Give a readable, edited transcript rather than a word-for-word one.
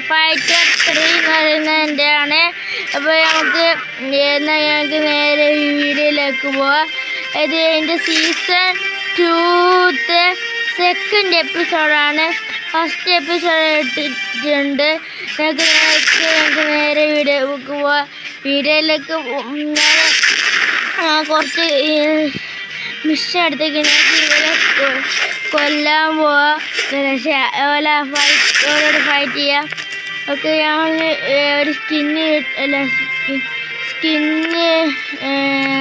Fighter 3 എന്ന് പറയുന്നതിൻ്റെ ആണ്. അപ്പോൾ ഞങ്ങൾക്ക് നേരെ വീഡിയോയിലേക്ക് പോവാം. ഇത് എൻ്റെ സീസൺ 2 സെക്കൻഡ് എപ്പിസോഡാണ്. ഫസ്റ്റ് എപ്പിസോഡ് ഇട്ടിട്ടുണ്ട്. ഞങ്ങൾക്ക് നേരെ വീഡിയോയിലേക്ക് പോവാം. വീഡിയോയിലേക്ക് കുറച്ച് മിഷൻ എടുത്തേക്ക് ഇവരെ കൊല്ലാൻ പോവാ. ഓരോട് ഫൈറ്റ് ചെയ്യാം. ഓക്കെ, ഞങ്ങൾ ഒരു സ്കിന്ന്